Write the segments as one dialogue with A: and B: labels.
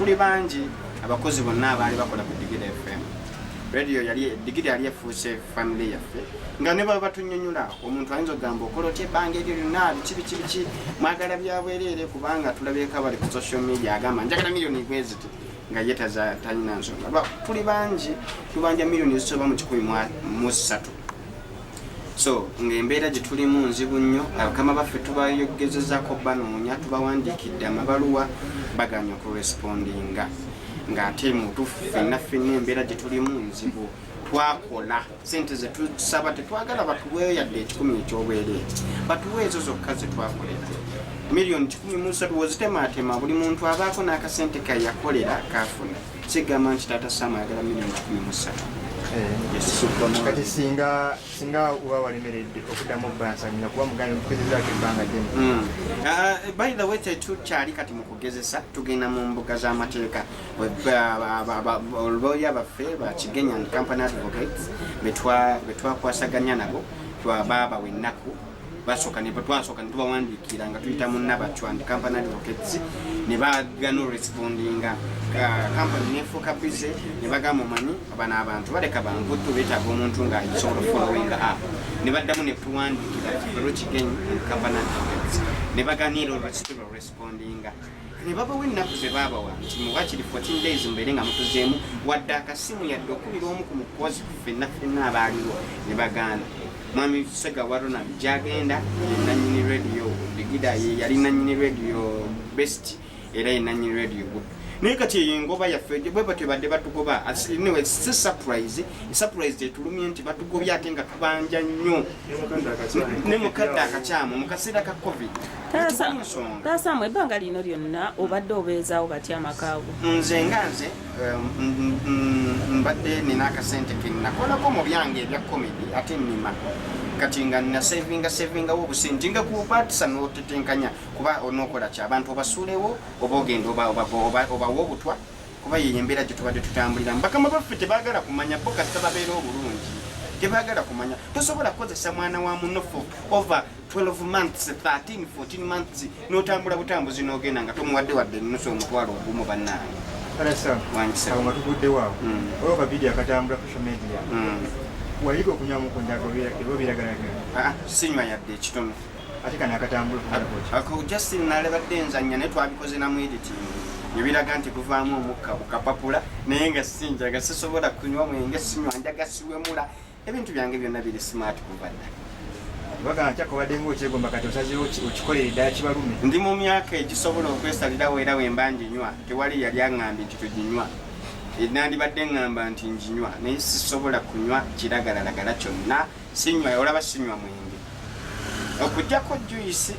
A: tuli bangi abakozi bonna abaali bakola ku Digiri FM radio Digiri yali efuuse family yaffe nga ne baba batunyonnyola omuntu ayinza okugamba okola otya ebbanga eryo lyonna biki mwagala byabwereere kubanga tulabeka bali ku social media agamba njagala miliyoni gweziti nga ye talina nsonga tuli bangi tubanja miliyoni ezisoba mu 13 so ng'embeera gye tulimu nzibu nnyo abakama baffe tubayogezezaako banoonya tubawandiikidde amabaluwa baganya okurespondinga ng'ate mutuufu ffenna embeera gye tulimu nzibu twakola sente ze tusaba tetwagala batuweeyo yadde 10 ekyobwereere batuwe ezo zokka ze twakolera miliyoni 13 wozitematema buli muntu abaako n'akasente ke yakolera kafuna kigamba nti Taata Sam ayagala miliyoni 13
B: kati singa uba walemeredde okuddamu bansanyira kuba mugambye okugezezaako ebbanga ddene
A: by the way tetukyali kati mu kugezesa tugenda mu mbuga z'amateeka olwoya baffe ba Kigenya and Company Advocates betwakwasaganya nabo twababawa ennaku basooka ne tubawandiikira nga tuyita munnabacwa and Company Advocates ne bagana respondinga company nefuuka bize ne bagamba omanyi abana abantu baleka bangutu beetaaga omuntu ng'ayisobola followinga up ne baddamu ne tuwandiikira Kigenya and Company Advocates ne baganira olwekitula respondinga ne babawa ennaku ze baabawa nti muwakiri 14 days mbere nga mutuzeemu wadde akasimu yadde okubira omu ku mukozi ffenna abaaliwo ne bagaana Mwami Sega Warona Jagenda nanyini radio Digiri yali nanyini radio best era nanyini radio good naye kati yengoba yaffe bwe batebadde batugoba anyway it's surprise etulumye nti batugobya ate nga tubanja nnyo ne mukadde akakyamu mu kaseera ka covid
C: Taata Sam ebbanga lino lyonna obadde obeezaawo batya amakaago
A: nze mbadde nina akasente ke nakolako mu byange ebya comedy ate nnima kati nga nina savinga obusente nga kubatisa n'otetenkanya kuba onookola ki abantu obasuulewo oba ogenda obawa obutwa kuba yeyo embeera gye tubadde tutambuliramu bakama baffe tebaagala kumanya bo kasita babeera obulungi tebaagala kumanya tosobola kukozesa mwana wa muno for over 12 months 13 14 months n'otambula butambuzi n'ogenda nga tomuwadde wadde nusu omutwalo ogumu bannange
B: awo nga tugudde waawo olwo kabidi akatambula ku social media waliko okunywa mukunjago biragala
A: sinywa yadde ekitono
B: ate kana akatambula
A: ako Justin nalebadde enzanya ne twabikoze na mu editing ebiraga nti kuvaamu omukka bukapapula naye nga sinjaga sisobola kunywa mwenge sinywa njaga siwemula ebintu byange byonna biri smart kuvadda
B: baga nkyakobadde ng'okyegomba kati osazeewo okikolere ddala kibalume
A: ndi mu myaka egisobola okwesalirawo era wemba njinywa tewali yali aŋŋambye nti tuginywa nandibadde ŋŋamba nti njinywa naye sisobola kunywa kiragalalagala kyonna sinywa olaba sinywa mwenge okugjako juyisi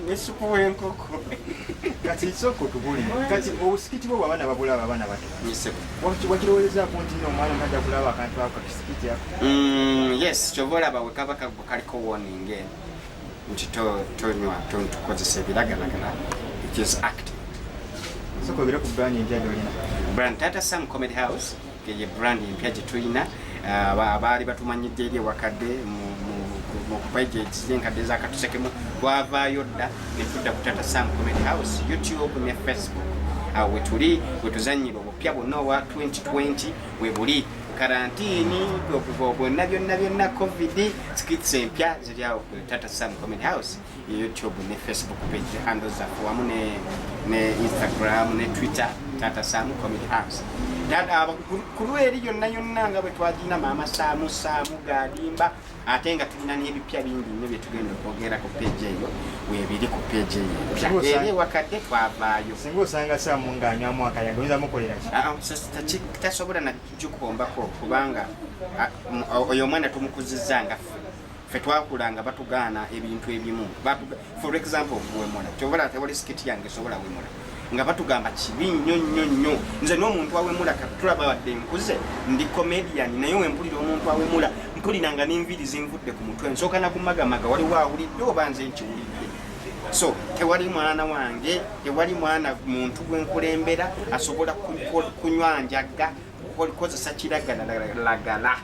A: nesupu w'enkoko
B: kati soko tubuli kati obusikiti bwo abaana babulaba abaana bato wakirowolezaako nti omwana najja kulaba akantu ako kisikiti ako
A: yes kyova olaba we kaba kaliko warning nti tonywa tukozesa ebiragalagala it is active
B: soko bira ku brand empya gyolina
A: brand Taata Sam Comedy House ye brand empya gye tulina abaali batumanyidde eri ewakadde mu pages enkadde zakatusekemu twavaayo dda ne tudda ku Taata Sam Comedy House YouTube ne Facebook awo wetuli wetuzanyira obupya bonna owa 2020 webuli karantini byonna covid skits empya ziri awo ku Taata Sam Comedy House YouTube ne Facebook page handles zaffe wamu ne Instagram ne Twitter Taata Sam Comedy House kulweri yonna nga bwe twagina maama Saamu Gadimba ate nga tulina n'ebipya bingi nnyo bye tugenda okwogera ku page eyo weebiri ku page eyo eri wakadde twavaayo
B: singa osanga Saamu ng'anywamu akayaga oyinza mukolera ki
A: tasobola nakikubombako kubanga oyo omwana tumukuzizza nga ffe twakulanga batugaana ebintu ebimu for example wemula kyobola tewali sikiti yange esobola wemula nga batugamba kibi nnyo nze n'omuntu awemula tulaba wadde nkuze ndi comedian naye wempulira omuntu awemula mpuliranga n'enviiri zinvudde ku mutwe nsooka nakumagamaga waliwo awulidde oba nze nkiwulidde so tewali mwana wange tewali mwana muntu gwenkulembera asobola kunywa njaga kukozesa kiragalalagala